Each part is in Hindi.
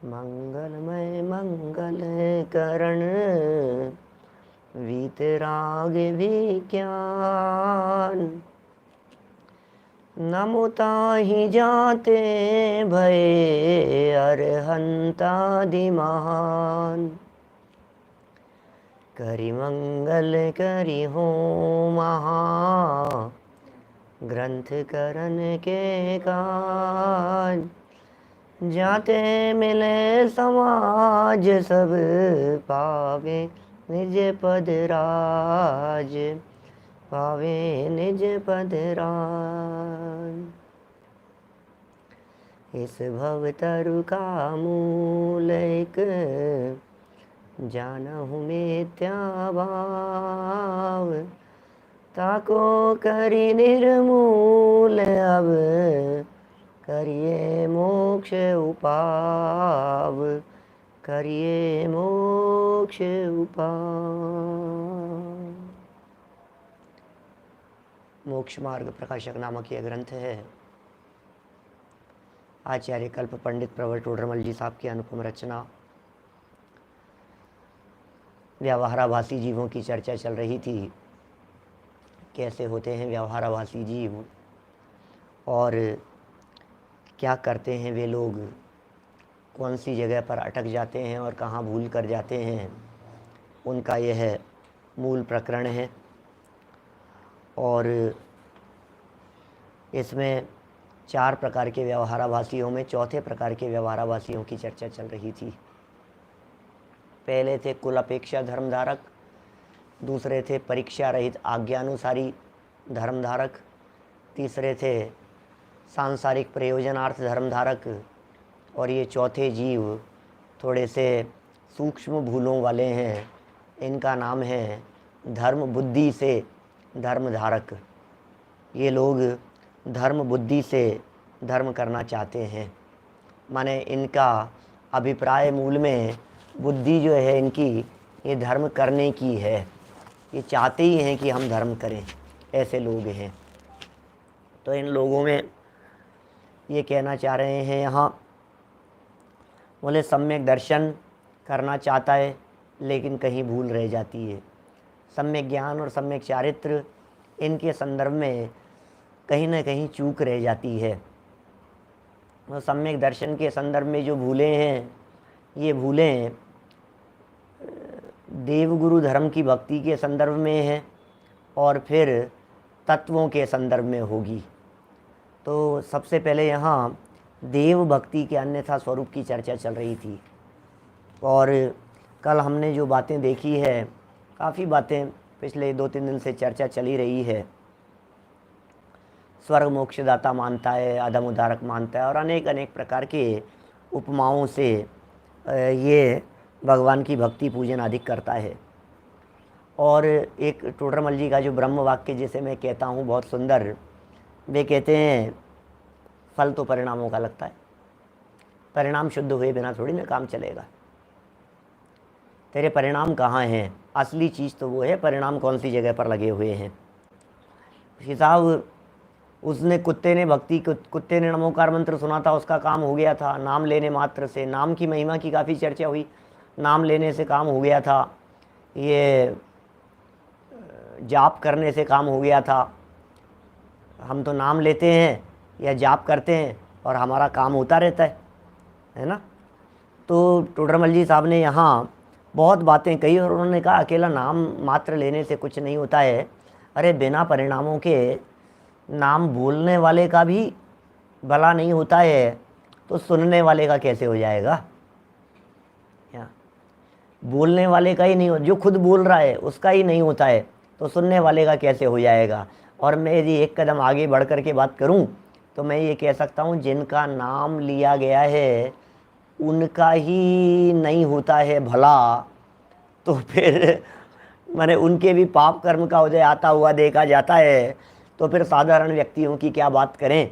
मंगलमय मंगल करण वीतराग विज्ञान। नमो ताहि जाते भये अरहंतादि महान। करि मंगल करि हो महा ग्रंथ करन के काज। जाते मिले समाज सब पावे निज पद राज। पावे निज पद राज। इस भव तरु का मूल एक जानहु मिथ्या भाव। ताको करि निर्मूल अब करिए मोक्ष उपाव। करिए मोक्ष उपाव। मोक्ष मार्ग प्रकाशक नामक यह ग्रंथ है। आचार्य कल्प पंडित प्रवर टोडरमल जी साहब की अनुपम रचना। व्यवहाराभासी जीवों की चर्चा चल रही थी। कैसे होते हैं व्यवहाराभासी जीव और क्या करते हैं वे लोग, कौन सी जगह पर अटक जाते हैं और कहाँ भूल कर जाते हैं, उनका यह मूल प्रकरण है। और इसमें 4 प्रकार के व्यवहाराभासियों में चौथे प्रकार के व्यवहाराभासियों की चर्चा चल रही थी। पहले थे कुल अपेक्षा धर्मधारक, दूसरे थे परीक्षा रहित आज्ञानुसारी धर्मधारक, तीसरे थे सांसारिक प्रयोजनार्थ धर्मधारक, और ये चौथे जीव थोड़े से सूक्ष्म भूलों वाले हैं। इनका नाम है धर्म बुद्धि से धर्मधारक। ये लोग धर्म बुद्धि से धर्म करना चाहते हैं। माने इनका अभिप्राय मूल में बुद्धि जो है इनकी, ये धर्म करने की है। ये चाहते ही हैं कि हम धर्म करें, ऐसे लोग हैं। तो इन लोगों में ये कहना चाह रहे हैं यहाँ, बोले सम्यक दर्शन करना चाहता है लेकिन कहीं भूल रह जाती है। सम्यक ज्ञान और सम्यक चारित्र इनके संदर्भ में कहीं ना कहीं चूक रह जाती है। और सम्यक दर्शन के संदर्भ में जो भूलें हैं, ये भूलें देवगुरु धर्म की भक्ति के संदर्भ में है और फिर तत्वों के संदर्भ में होगी। तो सबसे पहले यहाँ देव भक्ति के अन्यथा स्वरूप की चर्चा चल रही थी। और कल हमने जो बातें देखी है, काफ़ी बातें पिछले 2-3 दिन से चर्चा चली रही है। स्वर्ग मोक्षदाता मानता है, अधम उद्धारक मानता है, और अनेक अनेक प्रकार के उपमाओं से ये भगवान की भक्ति पूजन आदि करता है। और एक टोडरमल जी का जो ब्रह्म वाक्य जिसे मैं कहता हूँ बहुत सुंदर, वे कहते हैं फल तो परिणामों का लगता है, परिणाम शुद्ध हुए बिना थोड़ी ना काम चलेगा। तेरे परिणाम कहाँ हैं? असली चीज़ तो वो है, परिणाम कौन सी जगह पर लगे हुए हैं। हिसाब उसने कुत्ते ने नमोकार मंत्र सुना था, उसका काम हो गया था। नाम लेने मात्र से, नाम की महिमा की काफ़ी चर्चा हुई, नाम लेने से काम हो गया था। ये जाप करने से काम हो गया था। हम तो नाम लेते हैं या जाप करते हैं और हमारा काम होता रहता है ना। तो टोडरमल जी साहब ने यहाँ बहुत बातें कही और उन्होंने कहा अकेला नाम मात्र लेने से कुछ नहीं होता है। अरे बिना परिणामों के नाम बोलने वाले का भी भला नहीं होता है, तो सुनने वाले का कैसे हो जाएगा? बोलने वाले का ही नहीं हो, जो खुद बोल रहा है उसका ही नहीं होता है, तो सुनने वाले का कैसे हो जाएगा? और मैं यदि एक कदम आगे बढ़ कर के बात करूं तो मैं ये कह सकता हूं, जिनका नाम लिया गया है उनका ही नहीं होता है भला, तो फिर माने उनके भी पाप कर्म का उदय आता हुआ देखा जाता है, तो फिर साधारण व्यक्तियों की क्या बात करें।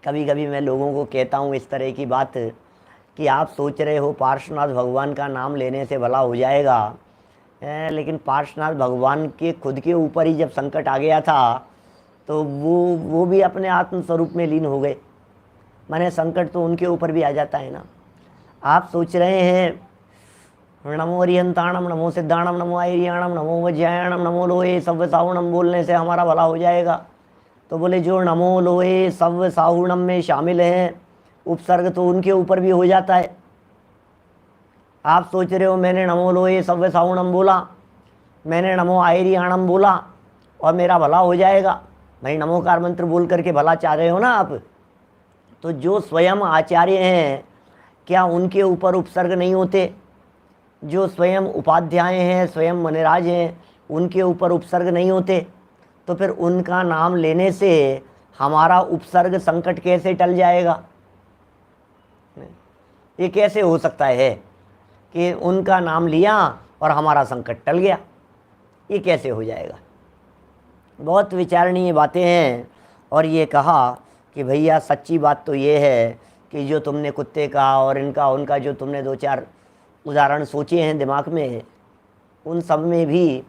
कभी कभी मैं लोगों को कहता हूँ इस तरह की बात कि आप सोच रहे हो पार्श्वनाथ भगवान का नाम लेने से भला हो जाएगा, लेकिन पार्श्वनाथ भगवान के खुद के ऊपर ही जब संकट आ गया था तो वो भी अपने आत्म स्वरूप में लीन हो गए। माने संकट तो उनके ऊपर भी आ जाता है ना। आप सोच रहे हैं नमो अरिहंताणम, नमो सिद्धाणम, नमो आयरियाणम, नमो वज्रायणम, नमो लोहे सव्य साहुणम बोलने से हमारा भला हो जाएगा। तो बोले जो नमो लोहे सव्य साहुणम में शामिल हैं उपसर्ग तो उनके ऊपर भी हो जाता है। आप सोच रहे हो मैंने नमो लोहे सव्य साहुणम बोला, मैंने नमो आयरियाणम बोला और मेरा भला हो जाएगा। भाई नमोकार मंत्र बोल करके भला चाह रहे हो ना आप। तो जो स्वयं आचार्य हैं क्या उनके ऊपर उपसर्ग नहीं होते? जो स्वयं उपाध्याय हैं, स्वयं मुनिराज हैं, उनके ऊपर उपसर्ग नहीं होते? तो फिर उनका नाम लेने से हमारा उपसर्ग संकट कैसे टल जाएगा? ये कैसे हो सकता है कि उनका नाम लिया और हमारा संकट टल गया? ये कैसे हो जाएगा? बहुत विचारणीय बातें हैं। और ये कहा कि भैया सच्ची बात तो ये है कि जो तुमने कुत्ते का और इनका उनका जो तुमने दो चार उदाहरण सोचे हैं दिमाग में, उन सब में भी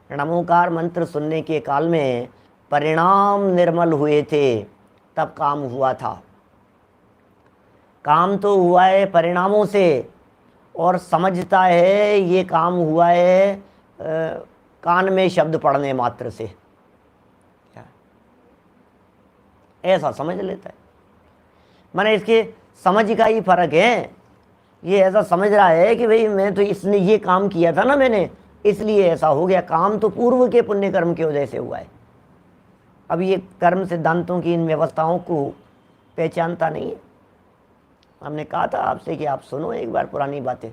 नमोकार मंत्र सुनने के काल में परिणाम निर्मल हुए थे, तब काम हुआ था। काम तो हुआ है परिणामों से, और समझता है ये काम हुआ है कान में शब्द पढ़ने मात्र से। ऐसा समझ लेता है। माने इसके समझ का ही फर्क है। ये ऐसा समझ रहा है कि भाई मैं तो इसने ये काम किया था ना मैंने, इसलिए ऐसा हो गया। काम तो पूर्व के पुण्य कर्म की वजह से हुआ है। अब ये कर्म सिद्धांतों की इन व्यवस्थाओं को पहचानता नहीं है। हमने कहा था आपसे कि आप सुनो एक बार पुरानी बातें।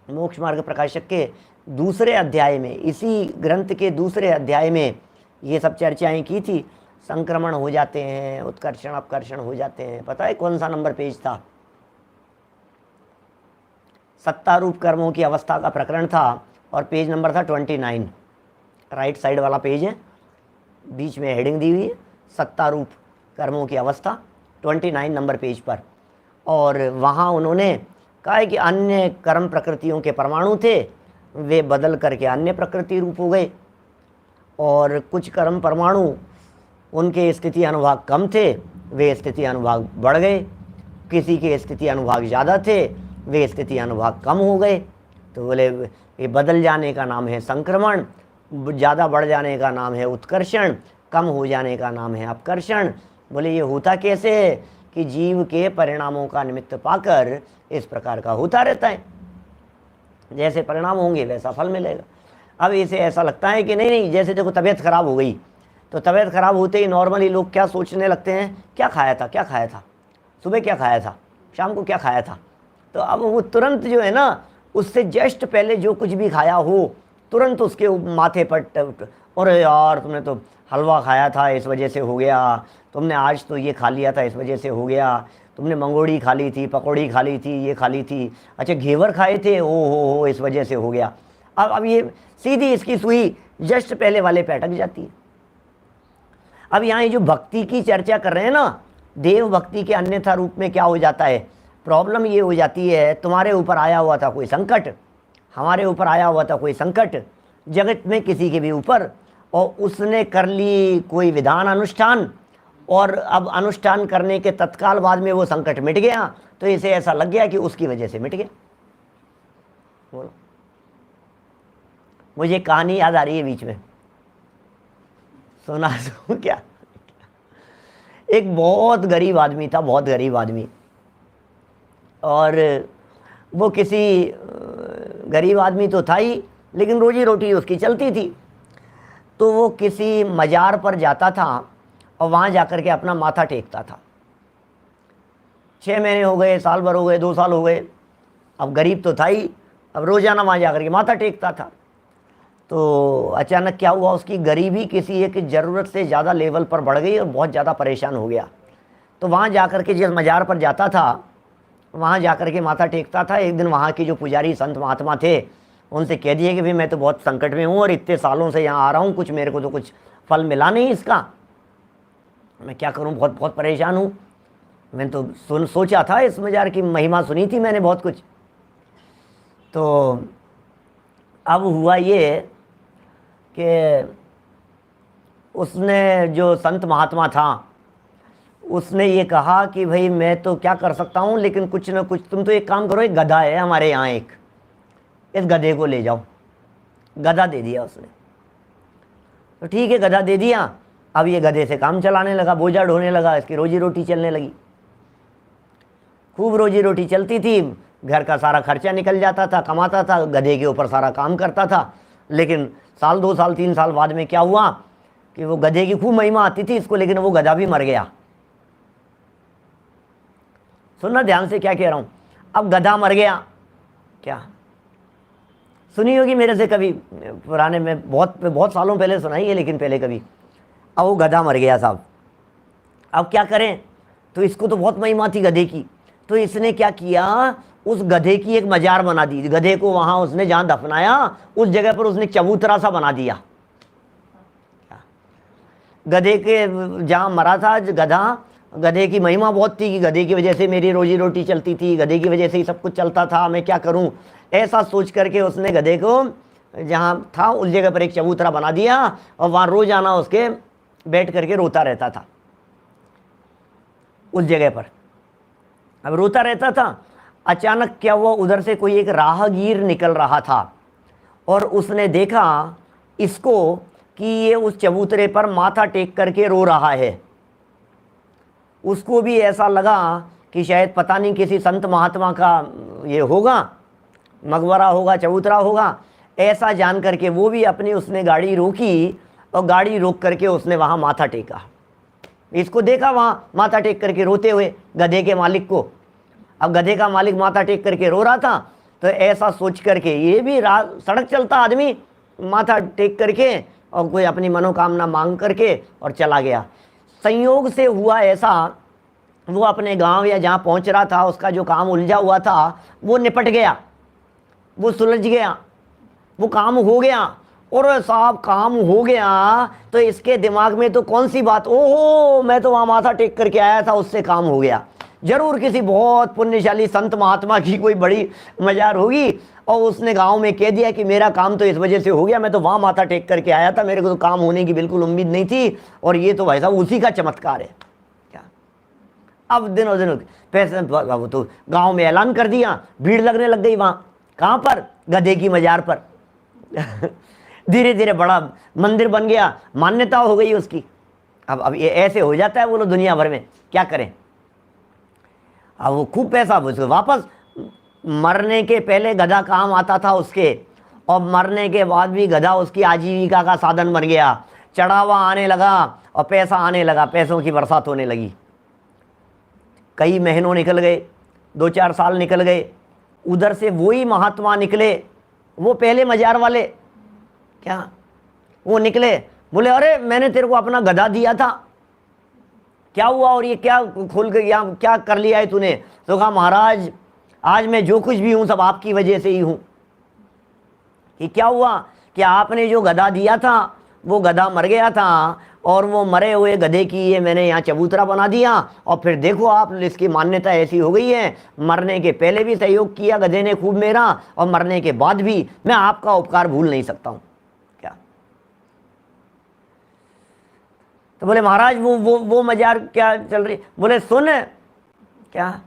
मोक्ष मार्ग प्रकाशक के दूसरे अध्याय में, इसी ग्रंथ के दूसरे अध्याय में ये सब चर्चाएं की थी। संक्रमण हो जाते हैं, उत्कर्षण अपकर्षण हो जाते हैं। पता है कौन सा नंबर पेज था? सत्तारूप कर्मों की अवस्था का प्रकरण था और पेज नंबर था 29। राइट साइड वाला पेज है, बीच में हेडिंग दी हुई है सत्तारूप कर्मों की अवस्था, 29 नंबर पेज पर। और वहाँ उन्होंने कहा है कि अन्य कर्म प्रकृतियों के परमाणु थे, वे बदल करके अन्य प्रकृति रूप हो गए, और कुछ कर्म परमाणु उनके स्थिति अनुभाग कम थे, वे स्थिति अनुभाग बढ़ गए। किसी के स्थिति अनुभाग ज़्यादा थे, वे स्थिति अनुभाग कम हो गए। तो बोले ये बदल जाने का नाम है संक्रमण, ज़्यादा बढ़ जाने का नाम है उत्कर्षण, कम हो जाने का नाम है अपकर्षण। बोले ये होता कैसे है कि जीव के परिणामों का निमित्त पाकर इस प्रकार का होता रहता है। जैसे परिणाम होंगे वैसा फल मिलेगा। अब इसे ऐसा लगता है कि नहीं, जैसे देखो तबीयत खराब हो गई तो तबीयत खराब होते ही नॉर्मली लोग क्या सोचने लगते हैं, क्या खाया था, सुबह क्या खाया था, शाम को क्या खाया था। तो अब वो तुरंत जो है ना, उससे जस्ट पहले जो कुछ भी खाया हो तुरंत उसके माथे पर, अरे यार तुमने तो हलवा खाया था इस वजह से हो गया, तुमने आज तो ये खा लिया था इस वजह से हो गया, तुमने मंगोड़ी खा ली थी, पकौड़ी खा ली थी, ये खा ली थी, अच्छा घेवर खाए थे, ओ हो इस वजह से हो गया। अब ये सीधी इसकी सुई जस्ट पहले वाले पे अटक जाती है। अब यहाँ ये जो भक्ति की चर्चा कर रहे हैं ना, देव भक्ति के अन्यथा रूप में क्या हो जाता है, प्रॉब्लम ये हो जाती है, तुम्हारे ऊपर आया हुआ था कोई संकट, हमारे ऊपर आया हुआ था कोई संकट, जगत में किसी के भी ऊपर, और उसने कर ली कोई विधान अनुष्ठान, और अब अनुष्ठान करने के तत्काल बाद में वो संकट मिट गया, तो इसे ऐसा लग गया कि उसकी वजह से मिट गया। बोलो, मुझे कहानी याद आ रही है बीच में, सुना दो क्या? एक बहुत गरीब आदमी था, बहुत गरीब आदमी, और वो किसी गरीब आदमी तो था ही, लेकिन रोजी रोटी उसकी चलती थी। तो वो किसी मजार पर जाता था और वहाँ जाकर के अपना माथा टेकता था। 6 महीने हो गए, साल भर हो गए, 2 साल हो गए, अब गरीब तो था ही, अब रोजाना वहाँ जाकर के माथा टेकता था। तो अचानक क्या हुआ, उसकी गरीबी किसी एक ज़रूरत से ज़्यादा लेवल पर बढ़ गई और बहुत ज़्यादा परेशान हो गया। तो वहाँ जाकर के जिस मजार पर जाता था, वहाँ जाकर के माथा टेकता था। एक दिन वहाँ के जो पुजारी संत महात्मा थे, उनसे कह दिए कि भाई मैं तो बहुत संकट में हूँ और इतने सालों से यहाँ आ रहा हूँ, कुछ मेरे को तो कुछ फल मिला नहीं इसका, मैं क्या करूँ, बहुत बहुत परेशान हूँ। मैंने तो सोचा था, इस मजार की महिमा सुनी थी मैंने बहुत कुछ। तो अब हुआ ये कि उसने, जो संत महात्मा था, उसने ये कहा कि भाई मैं तो क्या कर सकता हूँ, लेकिन कुछ ना कुछ तुम तो एक काम करो, एक गधा है हमारे यहाँ एक, इस गधे को ले जाओ। गधा दे दिया उसने। तो ठीक है, गधा दे दिया। अब ये गधे से काम चलाने लगा, बोझा ढोने लगा, इसकी रोजी रोटी चलने लगी। खूब रोजी रोटी चलती थी, घर का सारा खर्चा निकल जाता था, कमाता था, गधे के ऊपर सारा काम करता था। लेकिन साल 2 साल 3 साल बाद में क्या हुआ कि वो गधे की खूब महिमा आती थी इसको, लेकिन वो गधा भी मर गया। सुनना ध्यान से क्या कह रहा हूं। अब गधा मर गया, क्या सुनी होगी मेरे से कभी, पुराने में बहुत सालों पहले सुनाई है, लेकिन पहले कभी। अब वो गधा मर गया साहब, अब क्या करें। तो इसको तो बहुत महिमा थी गधे की, तो इसने क्या किया, उस गधे की एक मजार बना दी। गधे को वहां उसने जहां दफनाया उस जगह पर उसने चबूतरा सा बना दिया। गधे के जहां मरा था गधा, गधे की महिमा बहुत थी कि गधे की वजह से मेरी रोजी रोटी चलती थी, गधे की वजह से ही सब कुछ चलता था, मैं क्या करूं। ऐसा सोच करके उसने गधे को जहां था उस जगह पर एक चबूतरा बना दिया, और वहां रोजाना उसके बैठ करके रोता रहता था उस जगह पर। अब रोता रहता था। अचानक क्या हुआ, उधर से कोई एक राहगीर निकल रहा था, और उसने देखा इसको कि ये उस चबूतरे पर माथा टेक करके रो रहा है। उसको भी ऐसा लगा कि शायद पता नहीं किसी संत महात्मा का ये होगा, मकबरा होगा, चबूतरा होगा। ऐसा जान करके वो भी अपनी उसने गाड़ी रोकी, और गाड़ी रोक करके उसने वहाँ माथा टेका। इसको देखा वहाँ माथा टेक करके रोते हुए गधे के मालिक को। अब गधे का मालिक माथा टेक करके रो रहा था, तो ऐसा सोच करके ये भी सड़क चलता आदमी माथा टेक करके और कोई अपनी मनोकामना मांग करके और चला गया। संयोग से हुआ ऐसा, वो अपने गांव या जहाँ पहुँच रहा था, उसका जो काम उलझा हुआ था वो निपट गया, वो सुलझ गया, वो काम हो गया। और साहब काम हो गया तो इसके दिमाग में तो कौन सी बात, ओहो मैं तो वहाँ माथा टेक करके आया था, उससे काम हो गया। जरूर किसी बहुत पुण्यशाली संत महात्मा की कोई बड़ी मजार होगी, और उसने गांव में कह दिया कि मेरा काम तो इस वजह से हो गया, मैं तो वहाँ माथा टेक करके आया था, मेरे को तो काम होने की बिल्कुल उम्मीद नहीं थी, और ये तो भाई साहब उसी का चमत्कार है। क्या अब दिनों दिन पैसे वो तो गांव में ऐलान कर दिया, भीड़ लगने लग गई वहाँ। कहाँ पर, गधे की मजार पर। धीरे धीरे बड़ा मंदिर बन गया, मान्यता हो गई उसकी। अब ये ऐसे हो जाता है, बोलो दुनिया भर में क्या करें। अब वो खूब पैसा उसको वापस, मरने के पहले गधा काम आता था उसके, और मरने के बाद भी गधा उसकी आजीविका का साधन बन गया। चढ़ावा आने लगा और पैसा आने लगा, पैसों की बरसात होने लगी। कई महीनों निकल गए, 2-4 साल निकल गए। उधर से वही महात्मा निकले, वो पहले मजार वाले, क्या वो निकले, बोले अरे मैंने तेरे को अपना गधा दिया था, क्या हुआ, और ये क्या खुल के यहाँ क्या कर लिया है तूने। तो कहा महाराज आज मैं जो कुछ भी हूँ सब आपकी वजह से ही हूँ। कि क्या हुआ कि आपने जो गधा दिया था वो गधा मर गया था, और वो मरे हुए गधे की ये मैंने यहाँ चबूतरा बना दिया, और फिर देखो आप इसकी मान्यता ऐसी हो गई है, मरने के पहले भी सहयोग किया गधे ने खूब मेरा, और मरने के बाद भी मैं आपका उपकार भूल नहीं सकता हूँ। क्या तो बोले महाराज वो मजार क्या चल रही। बोले सुन, क्या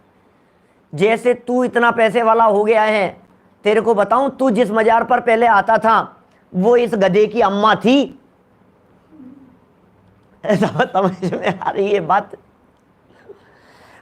जैसे तू इतना पैसे वाला हो गया है, तेरे को बताऊं तू जिस मजार पर पहले आता था वो इस गधे की अम्मा थी। ऐसा समझ में आ रही है बात।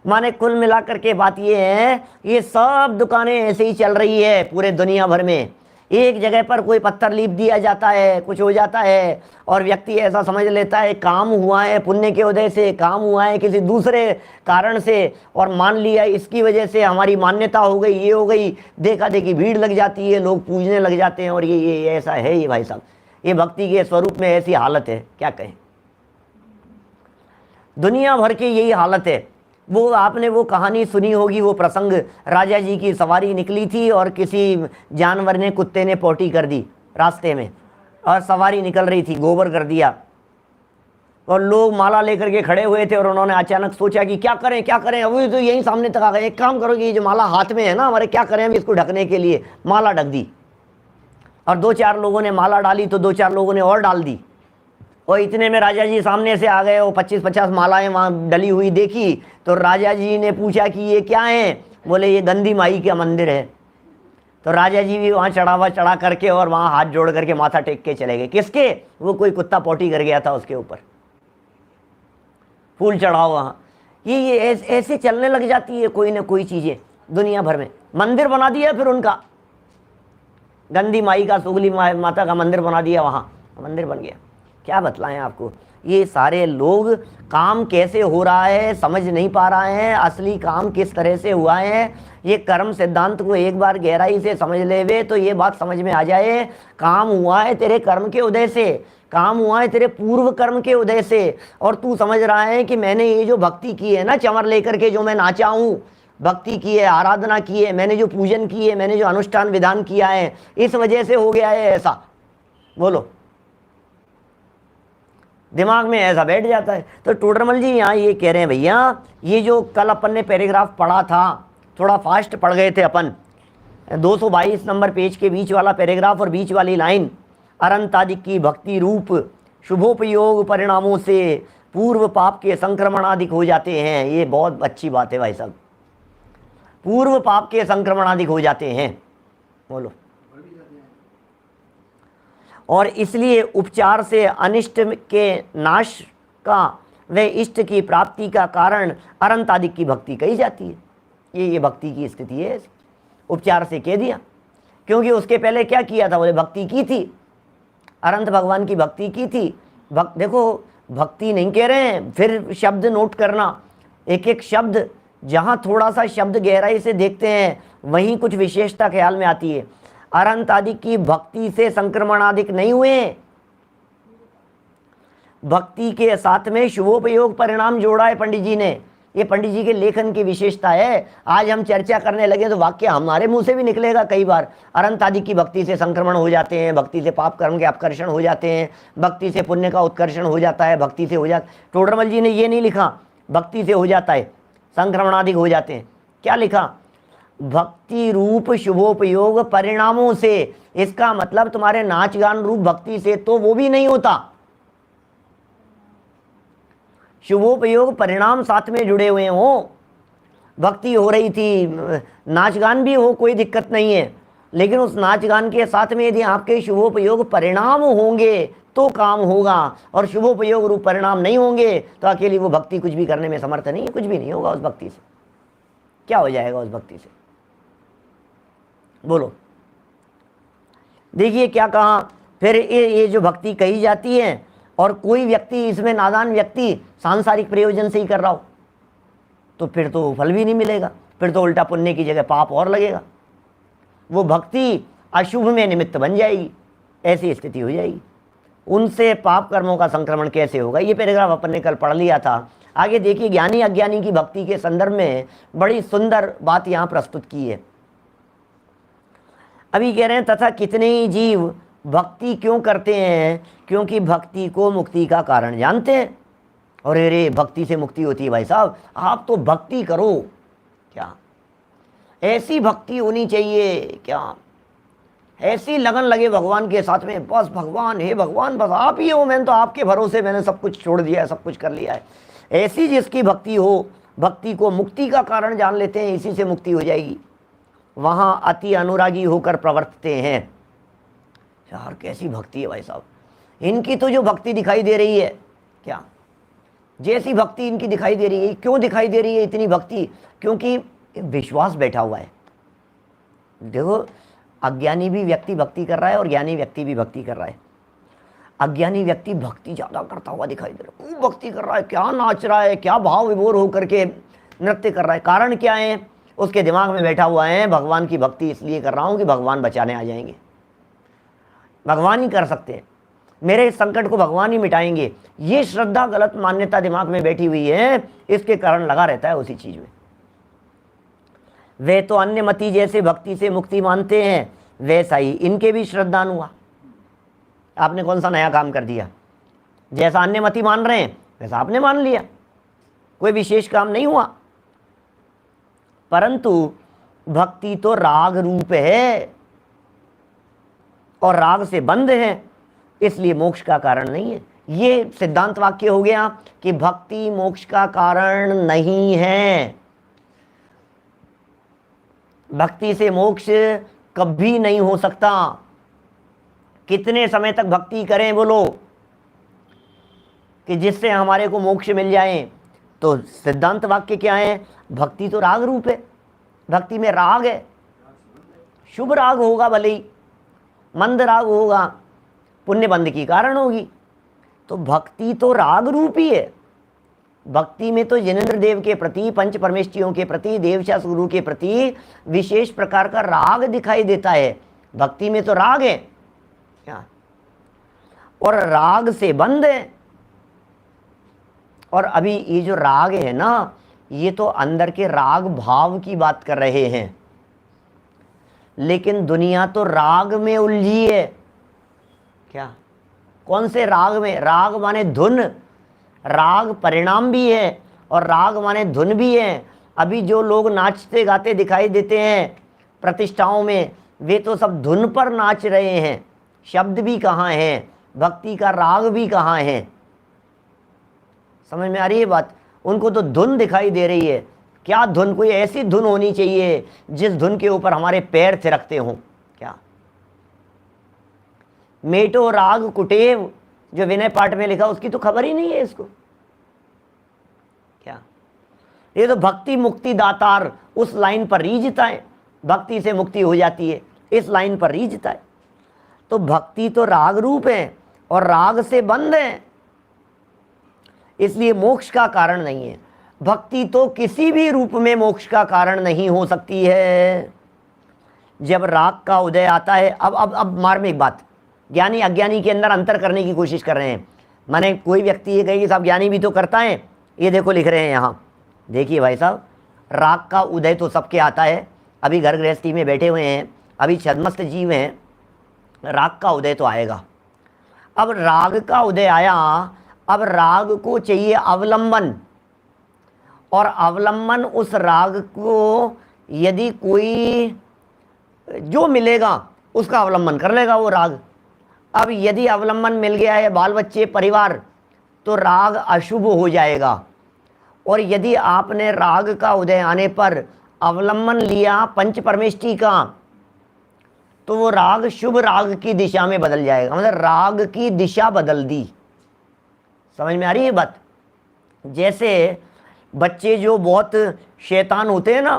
माने कुल मिलाकर के बात ये है, ये सब दुकानें ऐसे ही चल रही है पूरे दुनिया भर में। एक जगह पर कोई पत्थर लीप दिया जाता है, कुछ हो जाता है, और व्यक्ति ऐसा समझ लेता है काम हुआ है पुण्य के उदय से, काम हुआ है किसी दूसरे कारण से, और मान लिया इसकी वजह से हमारी मान्यता हो गई, ये हो गई। देखा देखी भीड़ लग जाती है, लोग पूजने लग जाते हैं, और ये ऐसा है। ये भाई साहब ये भक्ति के स्वरूप में ऐसी हालत है, क्या कहें। दुनिया भर की यही हालत है। वो आपने वो कहानी सुनी होगी, वो प्रसंग, राजा जी की सवारी निकली थी और किसी जानवर ने, कुत्ते ने पोटी कर दी रास्ते में, और सवारी निकल रही थी, गोबर कर दिया, और लोग माला लेकर के खड़े हुए थे, और उन्होंने अचानक सोचा कि क्या करें क्या करें। अभी तो यहीं सामने तक आ गए, एक काम करो कि जो माला हाथ में है ना हमारे, क्या करें हम इसको ढकने के लिए। माला ढक दी, और 2-4 लोगों ने माला डाली तो 2-4 लोगों ने और डाल दी। और इतने में राजा जी सामने से आ गए, वो 25-50 मालाएं वहां डली हुई देखी, तो राजा जी ने पूछा कि ये क्या है? बोले ये गंदी माई का मंदिर है। तो राजा जी भी वहां चढ़ावा चढ़ा करके और वहां हाथ जोड़ करके माथा टेक के चले गए। किसके? वो कोई कुत्ता पोटी कर गया था उसके ऊपर, फूल चढ़ाओ वहां। ये ऐसे चलने लग जाती है कोई ना कोई चीजें दुनिया भर में। मंदिर बना दिया फिर उनका, गंदी माई का, सुगली माता का मंदिर बना दिया, वहां मंदिर बन गया। क्या बतलाएं आपको, ये सारे लोग काम कैसे हो रहा है समझ नहीं पा रहे हैं, असली काम किस तरह से हुआ है। ये कर्म सिद्धांत को एक बार गहराई से समझ लेवे तो ये बात समझ में आ जाए, काम हुआ है तेरे कर्म के उदय से, काम हुआ है तेरे पूर्व कर्म के उदय से। और तू समझ रहा है कि मैंने ये जो भक्ति की है ना, चंवर लेकर के जो मैं नाचा हूँ, भक्ति की है, आराधना की है, मैंने जो पूजन की है, मैंने जो अनुष्ठान विधान किया है, इस वजह से हो गया है ऐसा। बोलो, दिमाग में ऐसा बैठ जाता है। तो टोडरमल जी यहाँ ये कह रहे हैं, भैया ये जो कल अपन ने पैराग्राफ पढ़ा था, थोड़ा फास्ट पढ़ गए थे अपन, 222 नंबर पेज के बीच वाला पैराग्राफ और बीच वाली लाइन, अरंतादि की भक्ति रूप शुभोपयोग परिणामों से पूर्व पाप के संक्रमण अधिक हो जाते हैं। ये बहुत अच्छी बात है भाई साहब, पूर्व पाप के संक्रमण अधिक हो जाते हैं। बोलो, और इसलिए उपचार से अनिष्ट के नाश का व इष्ट की प्राप्ति का कारण अनंत आदि की भक्ति कही जाती है। ये भक्ति की स्थिति है, उपचार से कह दिया। क्योंकि उसके पहले क्या किया था? बोले भक्ति की थी, अनंत भगवान की भक्ति की थी। देखो, भक्ति नहीं कह रहे हैं, फिर शब्द नोट करना, एक एक शब्द, जहाँ थोड़ा सा शब्द गहराई से देखते हैं वहीं कुछ विशेषता ख्याल में आती है। अनंत आदि की भक्ति से संक्रमणाधिक नहीं हुए, भक्ति के साथ में शुभोपयोग परिणाम जोड़ा है पंडित जी ने। ये पंडित जी के लेखन की विशेषता है। आज हम चर्चा करने लगे तो वाक्य हमारे मुंह से भी निकलेगा कई बार, अनंत आदि की भक्ति से संक्रमण हो जाते हैं, भक्ति से पाप कर्म के अपकर्षण हो जाते हैं, भक्ति से पुण्य का उत्कर्षण हो जाता है, भक्ति से हो जाता। टोडरमल जी ने ये नहीं लिखा भक्ति से हो जाता है, संक्रमणाधिक हो जाते हैं। क्या लिखा? भक्ति रूप शुभोपयोग परिणामों से। इसका मतलब तुम्हारे नाच गान रूप भक्ति से तो वो भी नहीं होता, शुभोपयोग परिणाम साथ में जुड़े हुए हो। भक्ति हो रही थी, नाच गान भी हो, कोई दिक्कत नहीं है, लेकिन उस नाच गान के साथ में यदि आपके शुभोपयोग परिणाम होंगे तो काम होगा, और शुभोपयोग रूप परिणाम नहीं होंगे तो अकेली वो भक्ति कुछ भी करने में समर्थ नहीं है, कुछ भी नहीं होगा उस भक्ति से। क्या हो जाएगा उस भक्ति से? बोलो, देखिए क्या कहा फिर, ये जो भक्ति कही जाती है, और कोई व्यक्ति इसमें नादान व्यक्ति सांसारिक प्रयोजन से ही कर रहा हो तो फिर तो फल भी नहीं मिलेगा, फिर तो उल्टा पुण्य की जगह पाप और लगेगा, वो भक्ति अशुभ में निमित्त बन जाएगी, ऐसी स्थिति हो जाएगी। उनसे पाप कर्मों का संक्रमण कैसे होगा? ये पैराग्राफ अपन ने कल पढ़ लिया था। आगे देखिए, ज्ञानी अज्ञानी की भक्ति के संदर्भ में बड़ी सुंदर बात यहाँ प्रस्तुत की है। अभी कह रहे हैं, तथा कितने ही जीव भक्ति क्यों करते हैं? क्योंकि भक्ति को मुक्ति का कारण जानते हैं। और अरे भक्ति से मुक्ति होती है भाई साहब, आप तो भक्ति करो, क्या ऐसी भक्ति होनी चाहिए, क्या ऐसी लगन लगे भगवान के साथ में, बस भगवान, हे भगवान बस आप ही हो, मैंने तो आपके भरोसे मैंने सब कुछ छोड़ दिया है, सब कुछ कर लिया है। ऐसी जिसकी भक्ति हो, भक्ति को मुक्ति का कारण जान लेते हैं, इसी से मुक्ति हो जाएगी। वहाँ अति अनुरागी होकर प्रवर्तते हैं। यार कैसी भक्ति है भाई साहब, इनकी तो जो भक्ति दिखाई दे रही है, क्या जैसी भक्ति इनकी दिखाई दे रही है। क्यों दिखाई दे रही है इतनी भक्ति? क्योंकि विश्वास बैठा हुआ है। देखो, अज्ञानी भी व्यक्ति भक्ति कर रहा है और ज्ञानी व्यक्ति भी भक्ति कर रहा है। अज्ञानी व्यक्ति भक्ति ज़्यादा करता हुआ दिखाई दे रहा है, खूब भक्ति कर रहा है, क्या नाच रहा है, क्या भाव विभोर होकर के नृत्य कर रहा है। कारण क्या है? उसके दिमाग में बैठा हुआ है, भगवान की भक्ति इसलिए कर रहा हूँ कि भगवान बचाने आ जाएंगे, भगवान ही कर सकते हैं, मेरे इस संकट को भगवान ही मिटाएंगे। ये श्रद्धा, गलत मान्यता दिमाग में बैठी हुई है, इसके कारण लगा रहता है उसी चीज में। वे तो अन्य मति जैसे भक्ति से मुक्ति मानते हैं, वैसा ही इनके भी श्रद्धान हुआ। आपने कौन सा नया काम कर दिया? जैसा अन्य मति मान रहे हैं वैसा आपने मान लिया, कोई विशेष काम नहीं हुआ। परंतु भक्ति तो राग रूप है और राग से बंध है, इसलिए मोक्ष का कारण नहीं है। ये सिद्धांत वाक्य हो गया कि भक्ति मोक्ष का कारण नहीं है। भक्ति से मोक्ष कभी नहीं हो सकता। कितने समय तक भक्ति करें बोलो कि जिससे हमारे को मोक्ष मिल जाए? तो सिद्धांत वाक्य क्या है? भक्ति तो राग रूप है, भक्ति में राग है। शुभ राग होगा भले ही, मंद राग होगा, पुण्य बंध की कारण होगी। तो भक्ति तो राग रूप ही है। भक्ति में तो जिनेंद्र देव के प्रति, पंच परमेष्ठियों के प्रति, देवशास्त्र गुरु के प्रति विशेष प्रकार का राग दिखाई देता है। भक्ति में तो राग है क्या? और राग से बंध है। और अभी ये जो राग है ना, ये तो अंदर के राग भाव की बात कर रहे हैं, लेकिन दुनिया तो राग में उलझी है। क्या? कौन से राग में? राग माने धुन, राग परिणाम भी है और राग माने धुन भी है। अभी जो लोग नाचते गाते दिखाई देते हैं प्रतिष्ठाओं में, वे तो सब धुन पर नाच रहे हैं। शब्द भी कहाँ है, भक्ति का राग भी कहाँ है? समझ में आ रही है बात? उनको तो धुन दिखाई दे रही है। क्या धुन? कोई ऐसी धुन होनी चाहिए जिस धुन के ऊपर हमारे पैर थिरकते हों। क्या? मेटो राग कुटेव, जो विनय पाठ में लिखा, उसकी तो खबर ही नहीं है इसको। क्या? ये तो भक्ति मुक्ति दातार, उस लाइन पर रीझता है। भक्ति से मुक्ति हो जाती है, इस लाइन पर रीझता है। तो भक्ति तो राग रूप है और राग से बंध है, इसलिए मोक्ष का कारण नहीं है। भक्ति तो किसी भी रूप में मोक्ष का कारण नहीं हो सकती है। जब राग का उदय आता है, अब मार्मिक बात, ज्ञानी अज्ञानी के अंदर अंतर करने की कोशिश कर रहे हैं। माने कोई व्यक्ति ये कहे कि साहब ज्ञानी भी तो करता है, ये देखो लिख रहे हैं यहाँ, देखिए भाई साहब, राग का उदय तो सबके आता है। अभी घर गृहस्थी में बैठे हुए हैं, अभी छद्मस्त जीव हैं, राग का उदय तो आएगा। अब राग का उदय आया, अब राग को चाहिए अवलंबन, और अवलंबन उस राग को यदि कोई जो मिलेगा उसका अवलंबन कर लेगा वो राग। अब यदि अवलंबन मिल गया है बाल बच्चे परिवार, तो राग अशुभ हो जाएगा। और यदि आपने राग का उदय आने पर अवलंबन लिया पंच परमेष्ठी का, तो वो राग शुभ राग की दिशा में बदल जाएगा। मतलब राग की दिशा बदल दी। समझ में आ रही है बात? जैसे बच्चे जो बहुत शैतान होते हैं ना,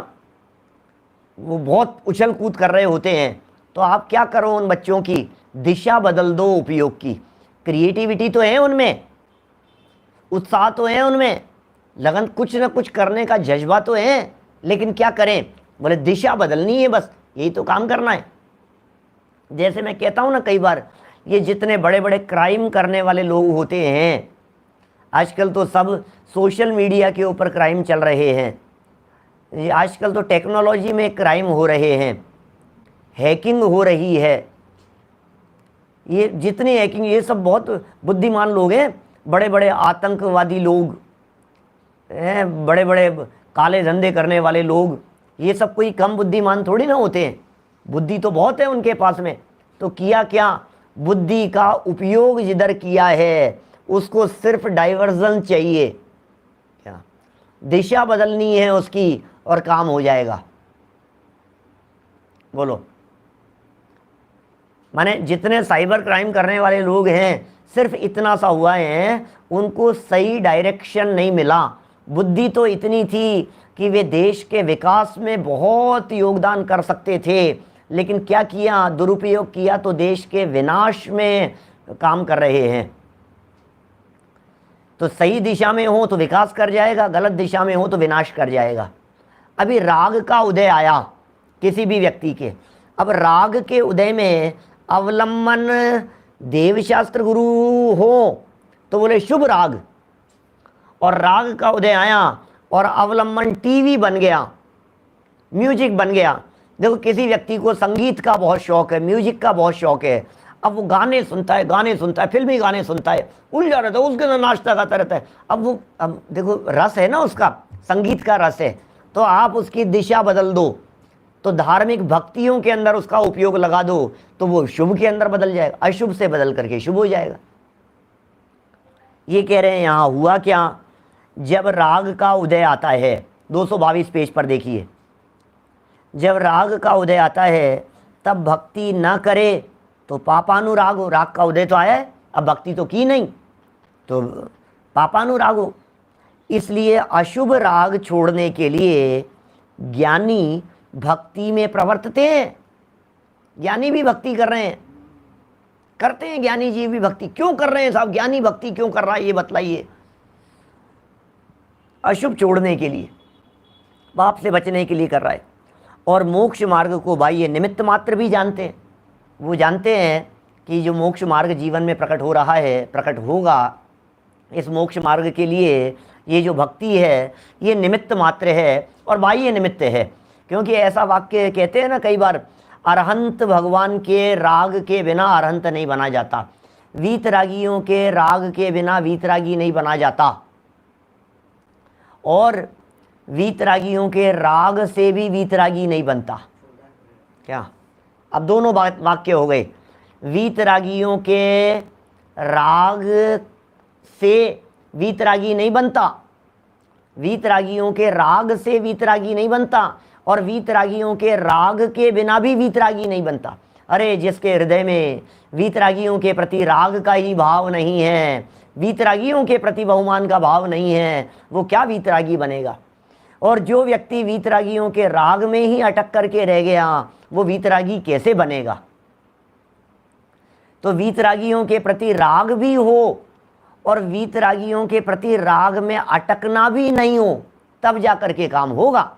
वो बहुत उछल कूद कर रहे होते हैं, तो आप क्या करो, उन बच्चों की दिशा बदल दो उपयोग की। क्रिएटिविटी तो है उनमें, उत्साह तो है उनमें, लगन, कुछ ना कुछ करने का जज्बा तो है, लेकिन क्या करें? बोले दिशा बदलनी है, बस यही तो काम करना है। जैसे मैं कहता हूँ ना कई बार, ये जितने बड़े बड़े क्राइम करने वाले लोग होते हैं, आजकल तो सब सोशल मीडिया के ऊपर क्राइम चल रहे हैं। ये आजकल तो टेक्नोलॉजी में क्राइम हो रहे हैं, हैकिंग हो रही है। ये जितनी हैकिंग, ये सब बहुत बुद्धिमान लोग हैं, बड़े बड़े आतंकवादी लोग हैं, बड़े बड़े काले धंधे करने वाले लोग, ये सब कोई कम बुद्धिमान थोड़ी ना होते हैं। बुद्धि तो बहुत है उनके पास में। तो किया क्या? बुद्धि का उपयोग जिधर किया है उसको सिर्फ डाइवर्जन चाहिए। क्या? दिशा बदलनी है उसकी और काम हो जाएगा। बोलो, माने जितने साइबर क्राइम करने वाले लोग हैं, सिर्फ इतना सा हुआ है, उनको सही डायरेक्शन नहीं मिला। बुद्धि तो इतनी थी कि वे देश के विकास में बहुत योगदान कर सकते थे, लेकिन क्या किया? दुरुपयोग किया, तो देश के विनाश में काम कर रहे हैं। तो सही दिशा में हो तो विकास कर जाएगा, गलत दिशा में हो तो विनाश कर जाएगा। अभी राग का उदय आया किसी भी व्यक्ति के, अब राग के उदय में अवलंबन देवशास्त्र गुरु हो तो बोले शुभ राग, और राग का उदय आया और अवलंबन टीवी बन गया, म्यूजिक बन गया। देखो, किसी व्यक्ति को संगीत का बहुत शौक है, म्यूजिक का बहुत शौक है, अब वो गाने सुनता है, फिल्मी गाने सुनता है, उलझा रहता है, उसके अंदर नाचता गाता रहता है। अब देखो, रस है ना उसका, संगीत का रस है, तो आप उसकी दिशा बदल दो, तो धार्मिक भक्तियों के अंदर उसका उपयोग लगा दो, तो वो शुभ के अंदर बदल जाएगा, अशुभ से बदल करके शुभ हो जाएगा। ये कह रहे हैं यहाँ हुआ क्या, जब राग का उदय आता है, 222 पेज पर देखिए, जब राग का उदय आता है तब भक्ति न करे तो पापानुराग हो। राग का उदय तो आया है, अब भक्ति तो की नहीं, तो पापानुराग हो। इसलिए अशुभ राग छोड़ने के लिए ज्ञानी भक्ति में प्रवर्तते हैं। ज्ञानी भी भक्ति कर रहे हैं, करते हैं, ज्ञानी जी भी भक्ति क्यों कर रहे हैं साहब, ज्ञानी भक्ति क्यों कर रहा है ये बतलाइए। अशुभ छोड़ने के लिए, पाप से बचने के लिए कर रहा है। और मोक्ष मार्ग को भाई ये निमित्त मात्र भी जानते हैं, वो जानते हैं कि जो मोक्ष मार्ग जीवन में प्रकट हो रहा है, प्रकट होगा, इस मोक्ष मार्ग के लिए ये जो भक्ति है ये निमित्त मात्र है और बाह्य निमित्त है। क्योंकि ऐसा वाक्य कहते हैं ना कई बार, अरहंत भगवान के राग के बिना अरहंत नहीं बना जाता, वीतरागियों के राग के बिना वीतरागी नहीं बना जाता, और वीतरागियों के राग से भी वीतरागी नहीं बनता। क्या, अब दोनों वाक्य हो गए, वीतरागियों के राग से वीतरागी नहीं बनता, वीतरागियों के राग से वीतरागी नहीं बनता, और वीतरागियों के राग के बिना भी वीतरागी नहीं बनता। अरे जिसके हृदय में वीतरागियों के प्रति राग का ही भाव नहीं है, वीतरागियों के प्रति बहुमान का भाव नहीं है, वो क्या वीतरागी बनेगा। और जो व्यक्ति वीतरागियों के राग में ही अटक करके रह गया वो वीतरागी कैसे बनेगा। तो वीतरागियों के प्रति राग भी हो और वीतरागियों के प्रति राग में अटकना भी नहीं हो, तब जाकर के काम होगा।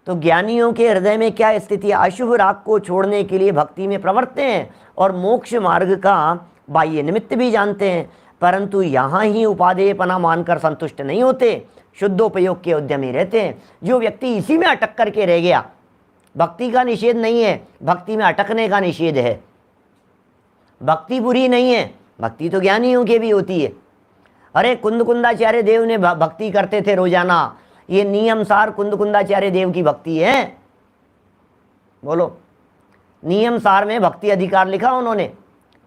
तो ज्ञानियों के हृदय में क्या स्थिति है, अशुभ राग को छोड़ने के लिए भक्ति में प्रवर्तते हैं और मोक्ष मार्ग का बाह्य निमित्त भी जानते हैं, परंतु यहाँ ही उपादेयपना मानकर संतुष्ट नहीं होते, शुद्धोपयोग के उद्यमी रहते हैं। जो व्यक्ति इसी में अटक करके रह गया, भक्ति का निषेध नहीं है, भक्ति में अटकने का निषेध है। भक्ति बुरी नहीं है, भक्ति तो ज्ञानियों के भी होती है। अरे कुंदकुंदाचार्य देव ने भक्ति करते थे रोजाना, ये नियमसार कुंदकुंदाचार्य देव की भक्ति है। बोलो, नियमसार में भक्ति अधिकार लिखा उन्होंने,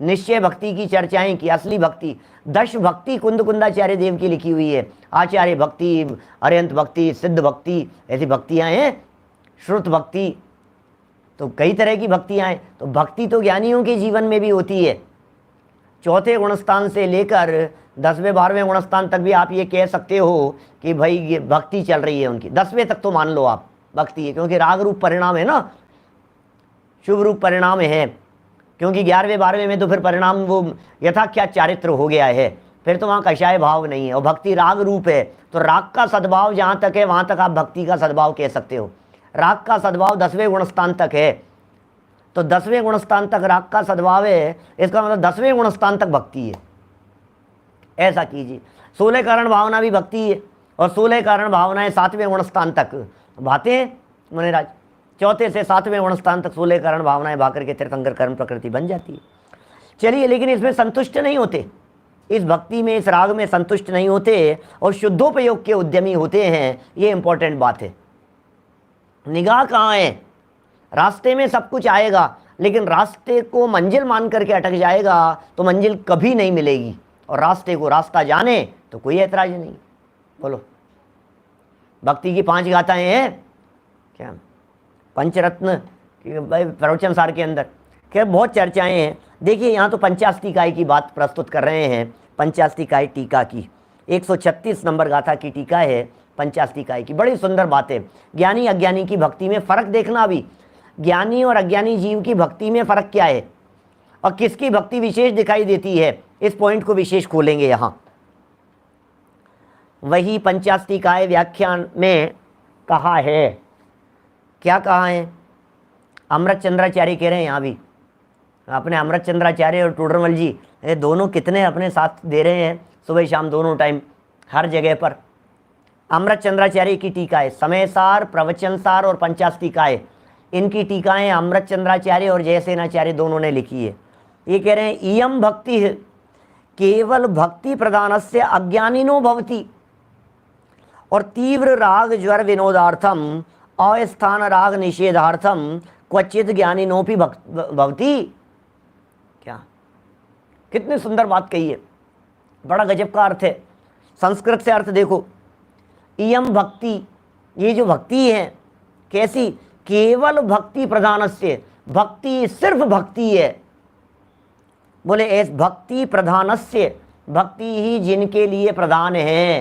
निश्चय भक्ति की चर्चाएं की, असली भक्ति, दश भक्ति कुंदकुंदाचार्य देव की लिखी हुई है। आचार्य भक्ति, अरिहंत भक्ति, सिद्ध भक्ति, ऐसी भक्तियां हैं, श्रुत भक्ति, तो कई तरह की भक्तियां हैं। तो भक्ति तो ज्ञानियों के जीवन में भी होती है। चौथे गुणस्थान से लेकर 10वें 12वें गुणस्थान तक भी आप ये कह सकते हो कि भाई ये भक्ति चल रही है उनकी। 10वें तक तो मान लो आप भक्ति है, क्योंकि राग रूप परिणाम है ना, शुभ रूप परिणाम है। क्योंकि 11वें 12वें में तो फिर परिणाम वो यथाख्यात चारित्र हो गया है, फिर तो वहाँ कषाय भाव नहीं है, और भक्ति राग रूप है। तो राग का सद्भाव जहाँ तक है वहाँ तक आप भक्ति का सद्भाव कह सकते हो। राग का सद्भाव 10वें गुणस्थान तक है, तो 10वें गुणस्थान तक राग का सद्भाव है, इसका मतलब 10वें गुणस्थान तक भक्ति है। ऐसा कीजिए। 16 कारण भावना भी भक्ति है, और 16 कारण भावनाएं 7वें गुणस्थान तक भाते हैं मुनिराज। चौथे से 7वें गुणस्थान तक 16 कारण भावनाएं भा करके तीर्थंकर कर्म प्रकृति बन जाती है। चलिए, लेकिन इसमें संतुष्ट नहीं होते, इस भक्ति में, इस राग में संतुष्ट नहीं होते और शुद्धोपयोग के उद्यमी होते हैं। ये इंपॉर्टेंट बात है। निगाह कहाँ है, रास्ते में सब कुछ आएगा, लेकिन रास्ते को मंजिल मान करके अटक जाएगा तो मंजिल कभी नहीं मिलेगी। और रास्ते को रास्ता जाने तो कोई ऐतराज नहीं। बोलो, भक्ति की 5 गाथाएं हैं क्या, पंचरत्न प्रवचन सार के अंदर, क्या बहुत चर्चाएं हैं। देखिए, यहाँ तो पंचास्तिकाय की बात प्रस्तुत कर रहे हैं, पंचास्तिकाय टीका की 136 नंबर गाथा की टीका है पंचास्तिकाय की। बड़ी सुंदर बात है। ज्ञानी अज्ञानी की भक्ति में फ़र्क देखना। अभी ज्ञानी और अज्ञानी जीव की भक्ति में फ़र्क क्या है और किसकी भक्ति विशेष दिखाई देती है, इस पॉइंट को विशेष खोलेंगे यहाँ। वही पंचास्तिकाय व्याख्यान में कहा है, क्या कहा है, अमृत चंद्राचार्य कह रहे हैं यहाँ भी, अपने अमृत चंद्राचार्य और टोडरमल जी, ये दोनों कितने अपने साथ दे रहे हैं, सुबह शाम दोनों टाइम हर जगह पर। अमृत चंद्राचार्य की टीका है, समयसार, प्रवचनसार और पंचास्तिकाय, इनकी टीकाएं अमृत चंद्राचार्य और जयसेनाचार्य दोनों ने लिखी है। ये कह रहे हैं, इयम भक्ति केवल भक्ति प्रदानस्य अज्ञानिनो भवति, और तीव्र राग ज्वर विनोदार्थम अस्थान राग निषेधार्थम क्वचित ज्ञानिनोपि भवति। क्या कितनी सुंदर बात कही है, बड़ा गजब का अर्थ है। संस्कृत से अर्थ देखो, इयम भक्ति, ये जो भक्ति है कैसी, केवल भक्ति प्रधानस्य, भक्ति सिर्फ भक्ति है। बोले ऐस भक्ति प्रधानस्य, भक्ति ही जिनके लिए प्रधान है,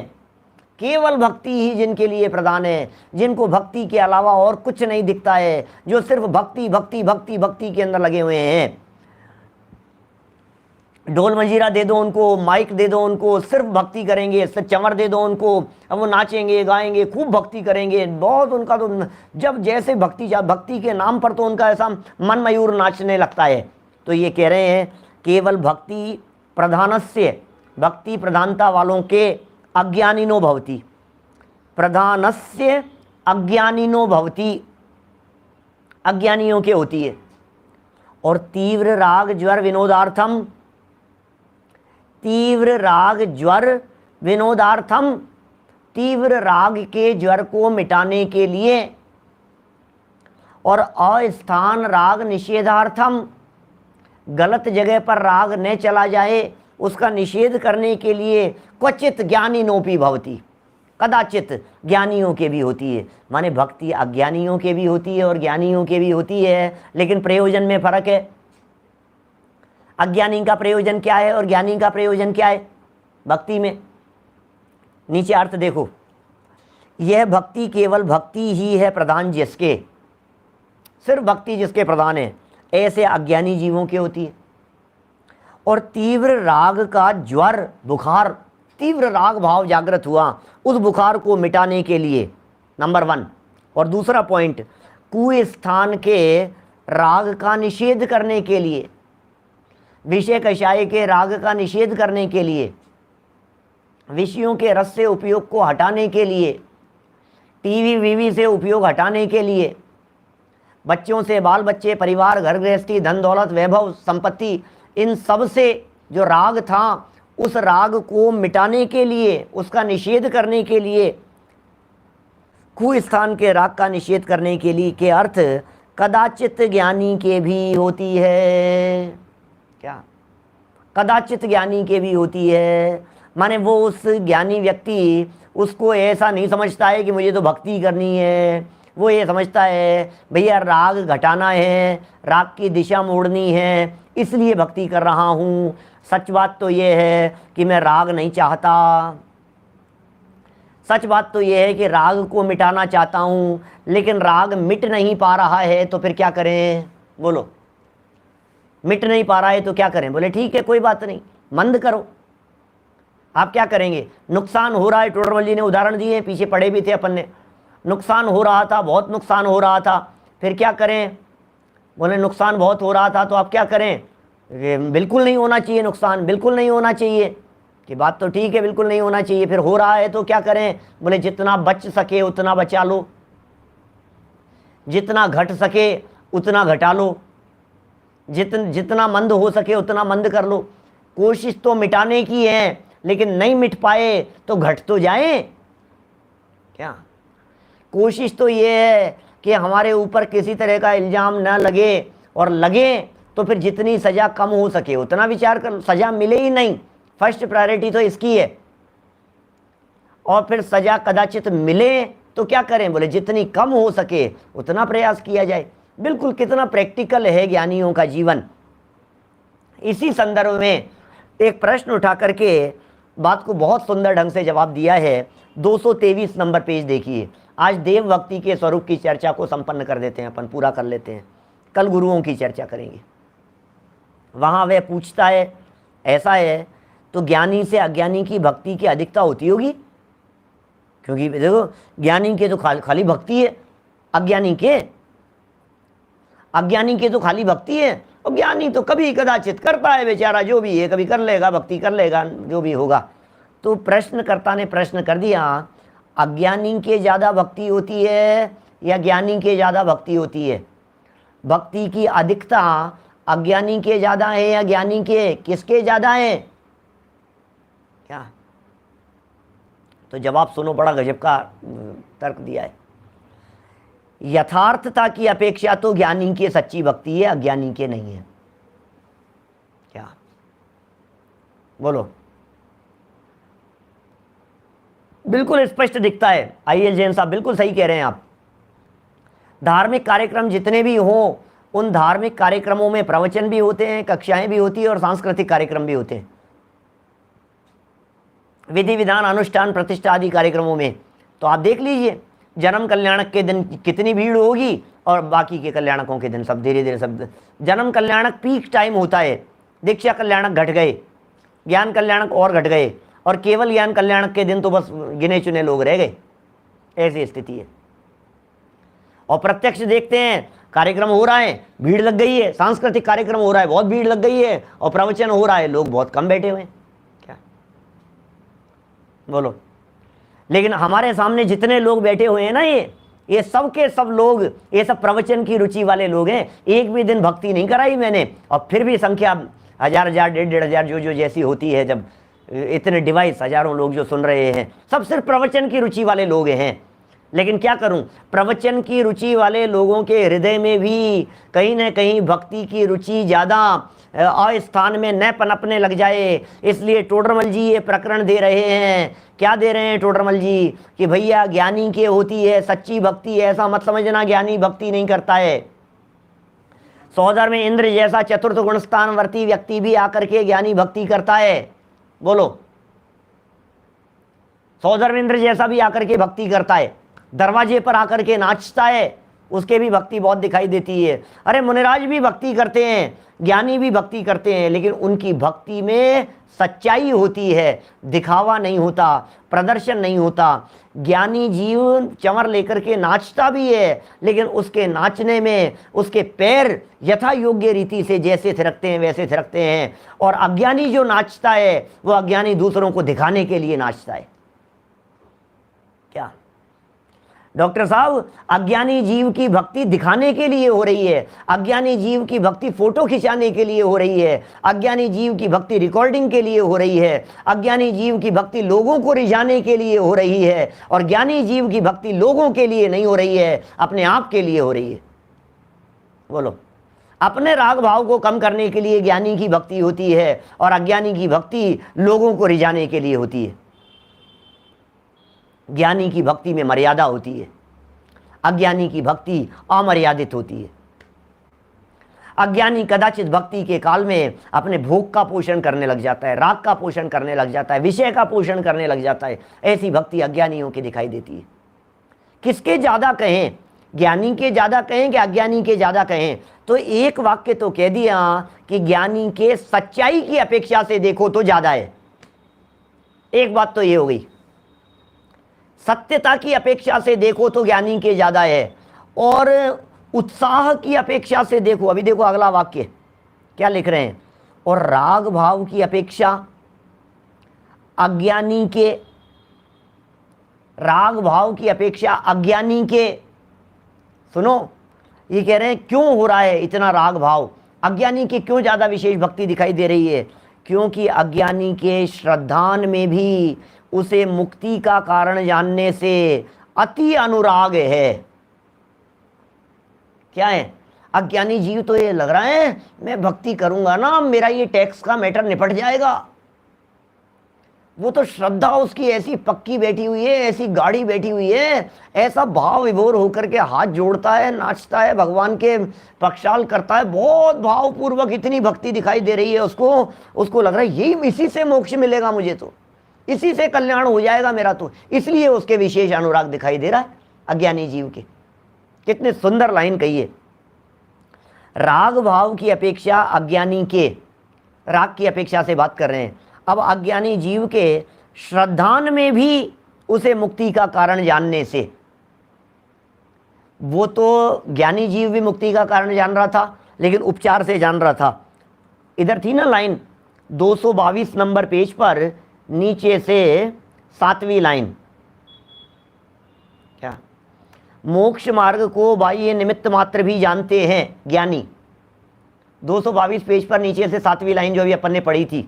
केवल भक्ति ही जिनके लिए प्रधान है, जिनको भक्ति के अलावा और कुछ नहीं दिखता है, जो सिर्फ भक्ति भक्ति भक्ति भक्ति के अंदर लगे हुए हैं। ढोल मंजीरा दे दो उनको, माइक दे दो उनको, सिर्फ भक्ति करेंगे, सिर्फ चंवर दे दो उनको, अब वो नाचेंगे गाएंगे, खूब भक्ति करेंगे, बहुत उनका तो जब जैसे भक्ति के नाम पर तो उनका ऐसा मन मयूर नाचने लगता है। तो ये कह रहे हैं केवल भक्ति प्रधानस्य, भक्ति प्रधानता वालों के अज्ञानिनो भवति, प्रधानस्य अज्ञानिनो भवति, अज्ञानियों के होती है। और तीव्र राग ज्वर विनोदार्थम, तीव्र राग ज्वर विनोदार्थम, तीव्र राग के ज्वर को मिटाने के लिए, और अस्थान राग निषेधार्थम, गलत जगह पर राग न चला जाए उसका निषेध करने के लिए, क्वचित ज्ञानिनोपि भवति, कदाचित ज्ञानियों के भी होती है। माने भक्ति अज्ञानियों के भी होती है और ज्ञानियों के भी होती है, लेकिन प्रयोजन में फर्क है। अज्ञानी का प्रयोजन क्या है और ज्ञानी का प्रयोजन क्या है भक्ति में। नीचे अर्थ देखो, यह भक्ति केवल भक्ति ही है प्रधान जिसके, सिर्फ भक्ति जिसके प्रधान है, ऐसे अज्ञानी जीवों की होती है। और तीव्र राग का ज्वर, बुखार, तीव्र राग भाव जागृत हुआ, उस बुखार को मिटाने के लिए, नंबर 1। और दूसरा पॉइंट, कुस्थान के राग का निषेध करने के लिए, विषय कषाय के राग का निषेध करने के लिए, विषयों के रस से उपयोग को हटाने के लिए, टीवी वीवी से उपयोग हटाने के लिए, बच्चों से, बाल बच्चे, परिवार, घर गृहस्थी, धन दौलत, वैभव, संपत्ति, इन सब से जो राग था उस राग को मिटाने के लिए, उसका निषेध करने के लिए, कुस्थान के राग का निषेध करने के लिए के अर्थ कदाचित ज्ञानी के भी होती है। क्या? कदाचित ज्ञानी के भी होती है, माने वो उस ज्ञानी व्यक्ति उसको ऐसा नहीं समझता है कि मुझे तो भक्ति करनी है, वो ये समझता है भैया राग घटाना है, राग की दिशा मोड़नी है, इसलिए भक्ति कर रहा हूँ। सच बात तो ये है कि मैं राग नहीं चाहता, सच बात तो ये है कि राग को मिटाना चाहता हूँ, लेकिन राग मिट नहीं पा रहा है, तो फिर क्या करें? बोलो, मिट नहीं पा रहा है तो क्या करें? बोले ठीक है कोई बात नहीं, मंद करो। आप क्या करेंगे? नुकसान हो रहा है, टोडरमल जी ने उदाहरण दिए, पीछे पढ़े भी थे अपन ने, नुकसान हो रहा था, बहुत नुकसान हो रहा था, फिर क्या करें? बोले नुकसान बहुत हो रहा था तो आप क्या करें? बिल्कुल नहीं होना चाहिए नुकसान, बिल्कुल नहीं होना चाहिए। कि बात तो ठीक है, बिल्कुल नहीं होना चाहिए, फिर हो रहा है तो क्या करें? बोले जितना बच सके उतना बचा लो, जितना घट सके उतना घटा लो, जितना मंद हो सके उतना मंद कर लो। कोशिश तो मिटाने की है, लेकिन नहीं मिट पाए तो घट तो जाए। क्या कोशिश तो ये है कि हमारे ऊपर किसी तरह का इल्ज़ाम न लगे, और लगे तो फिर जितनी सज़ा कम हो सके उतना विचार कर, सज़ा मिले ही नहीं, फर्स्ट प्रायोरिटी तो इसकी है। और फिर सज़ा कदाचित मिले तो क्या करें? बोले जितनी कम हो सके उतना प्रयास किया जाए। बिल्कुल कितना प्रैक्टिकल है ज्ञानियों का जीवन। इसी संदर्भ में एक प्रश्न उठा करके बात को बहुत सुंदर ढंग से जवाब दिया है। 223 नंबर पेज देखिए। आज देव भक्ति के स्वरूप की चर्चा को संपन्न कर देते हैं, अपन पूरा कर लेते हैं, कल गुरुओं की चर्चा करेंगे। वहाँ वह पूछता है, ऐसा है तो ज्ञानी से अज्ञानी की भक्ति की अधिकता होती होगी? क्योंकि देखो ज्ञानी के तो खाली भक्ति है, अज्ञानी के तो खाली भक्ति है, और ज्ञानी तो कभी कदाचित करता है बेचारा, जो भी है कभी कर लेगा, भक्ति कर लेगा, जो भी होगा। तो प्रश्नकर्ता ने प्रश्न कर दिया, अज्ञानी के ज़्यादा भक्ति होती है या ज्ञानी के ज़्यादा भक्ति होती है? भक्ति की अधिकता अज्ञानी के ज़्यादा है या ज्ञानी के, किसके ज़्यादा है? क्या? तो जवाब सुनो, बड़ा गजब का तर्क दिया है। यथार्थता की अपेक्षा तो ज्ञानी की सच्ची भक्ति है, अज्ञानी के नहीं है। क्या? बोलो, बिल्कुल स्पष्ट दिखता है। आइए जैन साहब, बिल्कुल सही कह रहे हैं आप। धार्मिक कार्यक्रम जितने भी हों, उन धार्मिक कार्यक्रमों में प्रवचन भी होते हैं, कक्षाएं भी होती है और सांस्कृतिक कार्यक्रम भी होते हैं, विधि विधान अनुष्ठान प्रतिष्ठा आदि कार्यक्रमों में। तो आप देख लीजिए जन्म कल्याणक के दिन कितनी भीड़ होगी और बाकी के कल्याणकों के दिन सब धीरे धीरे सब। जन्म कल्याणक पीक टाइम होता है, दीक्षा कल्याणक घट गए, ज्ञान कल्याणक और घट गए, और केवल ज्ञान कल्याणक के दिन तो बस गिने चुने लोग रह गए। ऐसी स्थिति है। और प्रत्यक्ष देखते हैं कार्यक्रम हो रहा है, भीड़ लग गई है, सांस्कृतिक कार्यक्रम हो रहा है, बहुत भीड़ लग गई है, और प्रवचन हो रहा है, लोग बहुत कम बैठे हुए हैं। क्या बोलो, लेकिन हमारे सामने जितने लोग बैठे हुए हैं ना, ये सब के सब लोग, ये सब प्रवचन की रुचि वाले लोग हैं। एक भी दिन भक्ति नहीं कराई मैंने, और फिर भी संख्या 1000 1000 1,500 1,000 जो जैसी होती है, जब इतने डिवाइस हजारों लोग जो सुन रहे हैं, सब सिर्फ प्रवचन की रुचि वाले लोग हैं। लेकिन क्या करूं, प्रवचन की रुचि वाले लोगों के हृदय में भी कहीं ना कहीं भक्ति की रुचि ज़्यादा अस्थान में न पनपने लग जाए। इसलिए टोडरमल जी ये प्रकरण दे रहे हैं। क्या दे रहे हैं टोडरमल जी? कि भैया ज्ञानी के होती है सच्ची भक्ति, ऐसा मत समझना ज्ञानी भक्ति नहीं करता है। सौदर में इंद्र जैसा चतुर्थ गुणस्थानवर्ती व्यक्ति भी आकर के ज्ञानी भक्ति करता है। बोलो, सौदर में इंद्र जैसा भी आकर के भक्ति करता है, दरवाजे पर आकर के नाचता है, उसके भी भक्ति बहुत दिखाई देती है। अरे मुनिराज भी भक्ति करते हैं, ज्ञानी भी भक्ति करते हैं, लेकिन उनकी भक्ति में सच्चाई होती है, दिखावा नहीं होता, प्रदर्शन नहीं होता। ज्ञानी जीव चंवर लेकर के नाचता भी है, लेकिन उसके नाचने में उसके पैर यथा योग्य रीति से जैसे थिरकते हैं वैसे थिरकते हैं। और अज्ञानी जो नाचता है, वो अज्ञानी दूसरों को दिखाने के लिए नाचता है। क्या डॉक्टर साहब, अज्ञानी जीव की भक्ति दिखाने के लिए हो रही है, अज्ञानी जीव की भक्ति फोटो खिंचाने के लिए हो रही है, अज्ञानी जीव की भक्ति रिकॉर्डिंग के लिए हो रही है, अज्ञानी जीव की भक्ति लोगों को रिझाने के लिए हो रही है, और ज्ञानी जीव की भक्ति लोगों के लिए नहीं हो रही है, अपने आप के लिए हो रही है। बोलो, अपने राग भाव को कम करने के लिए ज्ञानी की भक्ति होती है, और अज्ञानी की भक्ति लोगों को रिझाने के लिए होती है। ज्ञानी की भक्ति में मर्यादा होती है, अज्ञानी की भक्ति अमर्यादित होती है। अज्ञानी कदाचित भक्ति के काल में अपने भोग का पोषण करने लग जाता है, राग का पोषण करने लग जाता है, विषय का पोषण करने लग जाता है। ऐसी भक्ति अज्ञानियों की दिखाई देती है। किसके ज्यादा कहें, ज्ञानी के ज्यादा कहें कि अज्ञानी के ज्यादा कहें? तो एक वाक्य तो कह दिया कि ज्ञानी के सच्चाई की अपेक्षा से देखो तो ज्यादा है। एक बात तो ये हो गई, सत्यता की अपेक्षा से देखो तो ज्ञानी के ज्यादा है, और उत्साह की अपेक्षा से देखो, अभी देखो अगला वाक्य क्या लिख रहे हैं, और राग भाव की अपेक्षा अज्ञानी के, राग भाव की अपेक्षा अज्ञानी के। सुनो, ये कह रहे हैं क्यों हो रहा है इतना राग भाव, अज्ञानी के क्यों ज्यादा विशेष भक्ति दिखाई दे रही है? क्योंकि अज्ञानी के श्रद्धान में भी उसे मुक्ति का कारण जानने से अति अनुराग है। क्या है? अज्ञानी जीव तो ये लग रहा है मैं भक्ति करूंगा ना, मेरा ये टैक्स का मैटर निपट जाएगा। वो तो श्रद्धा उसकी ऐसी पक्की बैठी हुई है, ऐसी गाढ़ी बैठी हुई है, ऐसा भाव विभोर होकर के हाथ जोड़ता है, नाचता है, भगवान के पक्षाल करता है, बहुत भावपूर्वक इतनी भक्ति दिखाई दे रही है उसको लग रहा है यही, इसी से मोक्ष मिलेगा मुझे, तो इसी से कल्याण हो जाएगा मेरा, तो इसलिए उसके विशेष अनुराग दिखाई दे रहा है अज्ञानी जीव के। कितने सुंदर लाइन कही है, राग भाव की अपेक्षा अज्ञानी के, राग की अपेक्षा से बात कर रहे हैं। अब अज्ञानी जीव के श्रद्धान में भी उसे मुक्ति का कारण जानने से, वो तो ज्ञानी जीव भी मुक्ति का कारण जान रहा था, लेकिन उपचार से जान रहा था। इधर थी ना लाइन 222 नंबर पेज पर, नीचे से 7वीं लाइन, क्या? मोक्ष मार्ग को बाह्य निमित्त मात्र भी जानते हैं ज्ञानी। 222 पेज पर नीचे से 7वीं लाइन जो अभी अपन ने पढ़ी थी,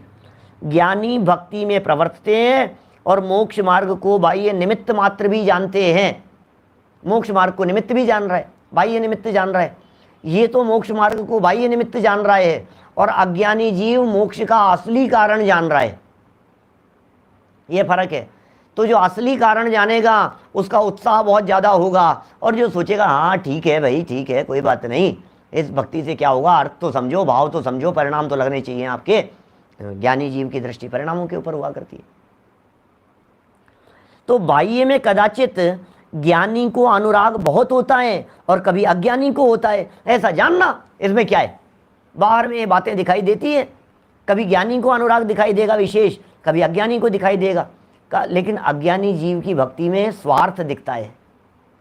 ज्ञानी भक्ति में प्रवर्तते हैं और मोक्ष मार्ग को बाह्य निमित्त मात्र भी जानते हैं। मोक्ष मार्ग को निमित्त भी जान रहा है, बाह्य निमित्त जान रहा है। ये तो मोक्ष मार्ग को बाह्य निमित्त जान रहा है और अज्ञानी जीव मोक्ष का असली कारण जान रहा है, ये फर्क है। तो जो असली कारण जानेगा उसका उत्साह बहुत ज़्यादा होगा, और जो सोचेगा हाँ ठीक है भाई, ठीक है, कोई बात नहीं, इस भक्ति से क्या होगा, अर्थ तो समझो, भाव तो समझो, परिणाम तो लगने चाहिए आपके। ज्ञानी जीव की दृष्टि परिणामों के ऊपर हुआ करती है। तो बाह्य में कदाचित ज्ञानी को अनुराग बहुत होता है और कभी अज्ञानी को होता है, ऐसा जानना, इसमें क्या है। बाहर में ये बातें दिखाई देती है, कभी ज्ञानी को अनुराग दिखाई देगा विशेष, कभी अज्ञानी को दिखाई देगा। लेकिन अज्ञानी जीव की भक्ति में स्वार्थ दिखता है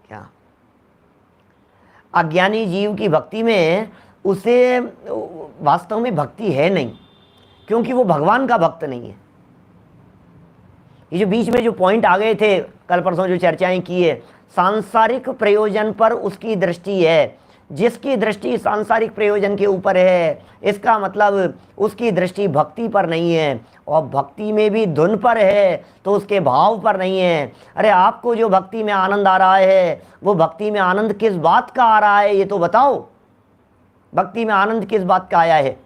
क्या? अज्ञानी जीव की भक्ति में उसे वास्तव में भक्ति है नहीं, क्योंकि वो भगवान का भक्त नहीं है। ये जो बीच में जो पॉइंट आ गए थे, कल परसों जो चर्चाएं की है, सांसारिक प्रयोजन पर उसकी दृष्टि है। जिसकी दृष्टि सांसारिक प्रयोजन के ऊपर है, इसका मतलब उसकी दृष्टि भक्ति पर नहीं है, और भक्ति में भी धुन पर है तो उसके भाव पर नहीं है। अरे आपको जो भक्ति में आनंद आ रहा है, वो भक्ति में आनंद किस बात का आ रहा है, ये तो बताओ। भक्ति में आनंद किस बात का आया है?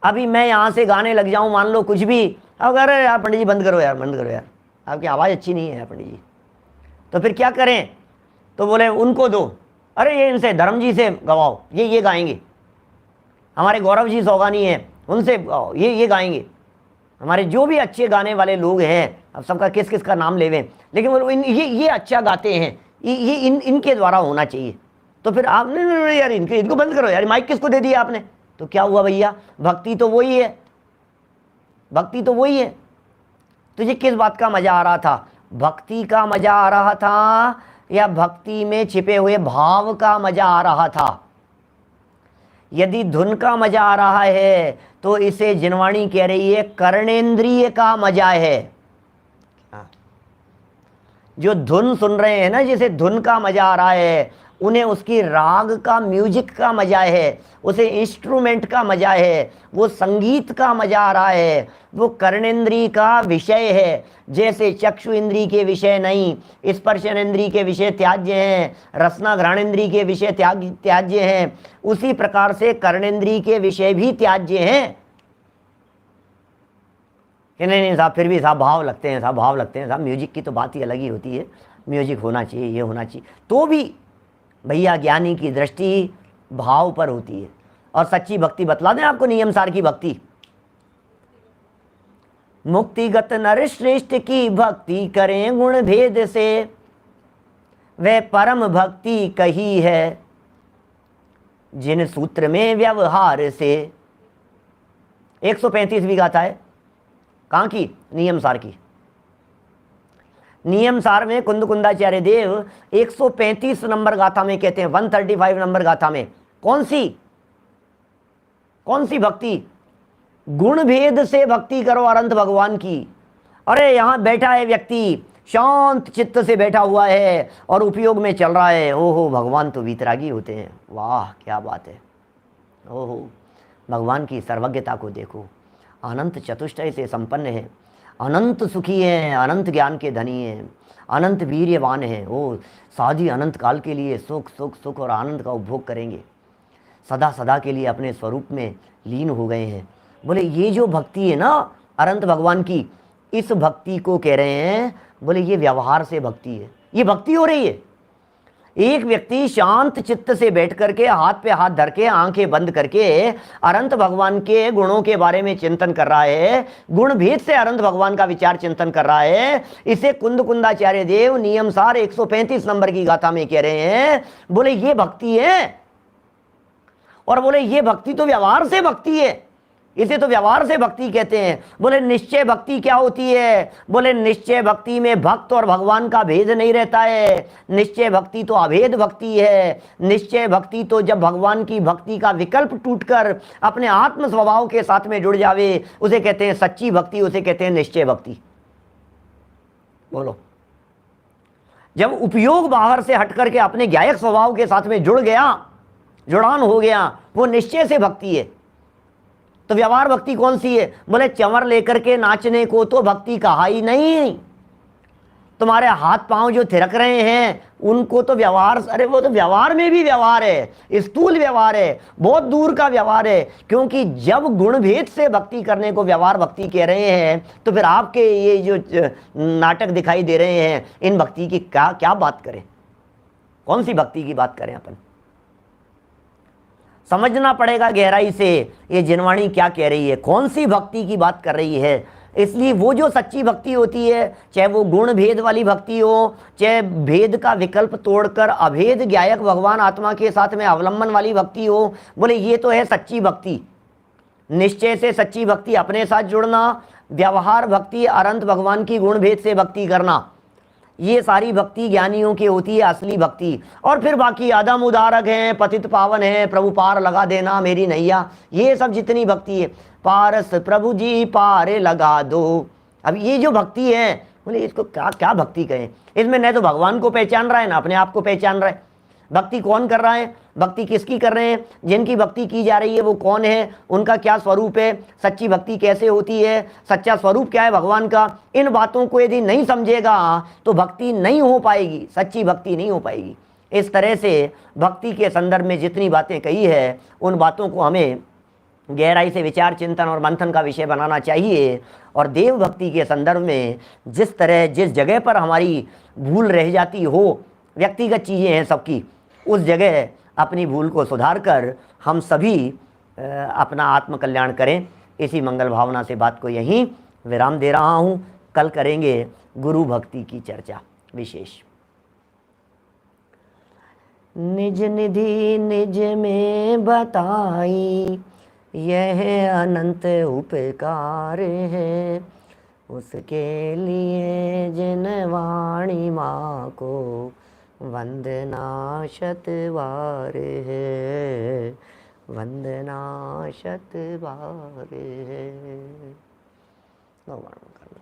अभी मैं यहाँ से गाने लग जाऊँ, मान लो कुछ भी, अगर यार पंडित जी बंद करो यार, बंद करो यार, आपकी आवाज़ अच्छी नहीं है यार पंडित जी, तो फिर क्या करें? तो बोले उनको दो, अरे ये इनसे, धर्म जी से गवाओ, ये गाएंगे, हमारे गौरव जी सौगानी हैं, उनसे गाओ, ये गाएंगे, हमारे जो भी अच्छे गाने वाले लोग हैं, अब सबका किस किस का नाम लेवें, लेकिन बोलो ये अच्छा गाते हैं, ये इनके द्वारा होना चाहिए। तो फिर आप नहीं यार, इनको बंद करो यार, माइक किसको दे दिया आपने? तो क्या हुआ भैया, भक्ति तो वही है, भक्ति तो वही है। तुझे किस बात का मजा आ रहा था? भक्ति का मजा आ रहा था या भक्ति में छिपे हुए भाव का मजा आ रहा था? यदि धुन का मजा आ रहा है तो इसे जिनवाणी कह रही है कर्णेंद्रिय का मजा है। जो धुन सुन रहे हैं ना, जिसे धुन का मजा आ रहा है, उन्हें उसकी राग का, म्यूजिक का मजा है, उसे इंस्ट्रूमेंट का मजा है, वो संगीत का मजा आ रहा है, वो कर्णेंद्रिय का विषय है। जैसे चक्षु इंद्रिय के विषय नहीं, स्पर्शनेंद्रिय के विषय त्याज्य हैं, रसना घ्राणेंद्रिय के विषय त्याज्य हैं, उसी प्रकार से कर्णेंद्रिय के विषय भी त्याज्य हैं। कि नहीं साहब, फिर भी साहब भाव लगते हैं, साहब भाव लगते हैं, साहब म्यूजिक की तो बात ही अलग ही होती है, म्यूजिक होना चाहिए, ये होना चाहिए, तो भी भैया ज्ञानी की दृष्टि भाव पर होती है। और सच्ची भक्ति बतला दें आपको, नियम सार की भक्ति, मुक्तिगत नर श्रेष्ठ की भक्ति करें गुण भेद से, वह परम भक्ति कही है जिन सूत्र में व्यवहार से। 135वीं गाथा है, कहाँ की? नियम सार की। नियम सार में कुंद कुंदाचार्य देव 135 नंबर गाथा में कहते हैं, 135 नंबर गाथा में, कौन सी भक्ति? गुण भेद से भक्ति करो अनंत भगवान की। अरे यहाँ बैठा है व्यक्ति, शांत चित्त से बैठा हुआ है और उपयोग में चल रहा है, ओहो भगवान तो वीतरागी होते हैं, वाह क्या बात है, ओहो भगवान की सर्वज्ञता को देखो, अनंत चतुष्टय से संपन्न है, अनंत सुखी हैं, अनंत ज्ञान के धनी हैं, अनंत वीर्यवान हैं, वो साधी अनंत काल के लिए सुख सुख सुख और आनंद का उपभोग करेंगे, सदा सदा के लिए अपने स्वरूप में लीन हो गए हैं। बोले ये जो भक्ति है ना अनंत भगवान की, इस भक्ति को कह रहे हैं, बोले ये व्यवहार से भक्ति है, ये भक्ति हो रही है। एक व्यक्ति शांत चित्त से बैठ करके, हाथ पे हाथ धर के, आंखें बंद करके अनंत भगवान के गुणों के बारे में चिंतन कर रहा है, गुण भेद से अनंत भगवान का विचार चिंतन कर रहा है। इसे कुंद कुंदाचार्य देव नियम सार 135 नंबर की गाथा में कह रहे हैं, बोले ये भक्ति है। और बोले ये भक्ति तो व्यवहार से भक्ति है, इसे तो व्यवहार से भक्ति कहते हैं। बोले निश्चय भक्ति क्या होती है? बोले निश्चय भक्ति में भक्त और भगवान का भेद नहीं रहता है, निश्चय भक्ति तो अभेद भक्ति है। निश्चय भक्ति तो जब भगवान की भक्ति का विकल्प टूटकर अपने आत्म स्वभाव के साथ में जुड़ जावे, उसे कहते हैं सच्ची भक्ति, उसे कहते हैं निश्चय भक्ति। बोलो, जब उपयोग बाहर से हट करके अपने ज्ञायक स्वभाव के साथ में जुड़ गया, जुड़ान हो गया, वो निश्चय से भक्ति है। तो व्यवहार भक्ति कौन सी है? बोले चंवर लेकर के नाचने को तो भक्ति कहा ही नहीं। तुम्हारे हाथ पांव जो थिरक रहे हैं उनको तो व्यवहार, अरे वो तो व्यवहार में भी व्यवहार है, स्थूल व्यवहार है, बहुत दूर का व्यवहार है। क्योंकि जब गुण भेद से भक्ति करने को व्यवहार भक्ति कह रहे हैं, तो फिर आपके ये जो नाटक दिखाई दे रहे हैं, इन भक्ति की क्या क्या बात करें, कौन सी भक्ति की बात करें अपन? समझना पड़ेगा गहराई से ये जिनवाणी क्या कह रही है, कौन सी भक्ति की बात कर रही है। इसलिए वो जो सच्ची भक्ति होती है, चाहे वो गुण भेद वाली भक्ति हो, चाहे भेद का विकल्प तोड़कर अभेद ज्ञायक भगवान आत्मा के साथ में अवलंबन वाली भक्ति हो, बोले ये तो है सच्ची भक्ति। निश्चय से सच्ची भक्ति अपने साथ जुड़ना, व्यवहार भक्ति अनंत भगवान की गुण भेद से भक्ति करना, ये सारी भक्ति ज्ञानियों की होती है असली भक्ति। और फिर बाकी अदम उदारक हैं, पतित पावन है, प्रभु पार लगा देना मेरी नैया, ये सब जितनी भक्ति है, पारस प्रभु जी पार लगा दो। अब ये जो भक्ति है, बोले इसको क्या क्या भक्ति कहें? इसमें न तो भगवान को पहचान रहा है ना अपने आप को पहचान रहा है। भक्ति कौन कर रहा है, भक्ति किसकी कर रहे हैं, जिनकी भक्ति की जा रही है वो कौन है, उनका क्या स्वरूप है, सच्ची भक्ति कैसे होती है, सच्चा स्वरूप क्या है भगवान का, इन बातों को यदि नहीं समझेगा तो भक्ति नहीं हो पाएगी, सच्ची भक्ति नहीं हो पाएगी। इस तरह से भक्ति के संदर्भ में जितनी बातें कही है, उन बातों को हमें गहराई से विचार चिंतन और मंथन का विषय बनाना चाहिए। और देव भक्ति के संदर्भ में जिस तरह जिस जगह पर हमारी भूल रह जाती हो, व्यक्तिगत चीज़ें हैं सबकी, उस जगह अपनी भूल को सुधार कर हम सभी अपना आत्मकल्याण करें। इसी मंगल भावना से बात को यहीं विराम दे रहा हूँ। कल करेंगे गुरु भक्ति की चर्चा विशेष। निज निधि निज में बताई, यह अनंत उपकार है, उसके लिए जिन वाणी माँ को वंदना शतबार है, वंदना शतबार है। भगवान कर लो।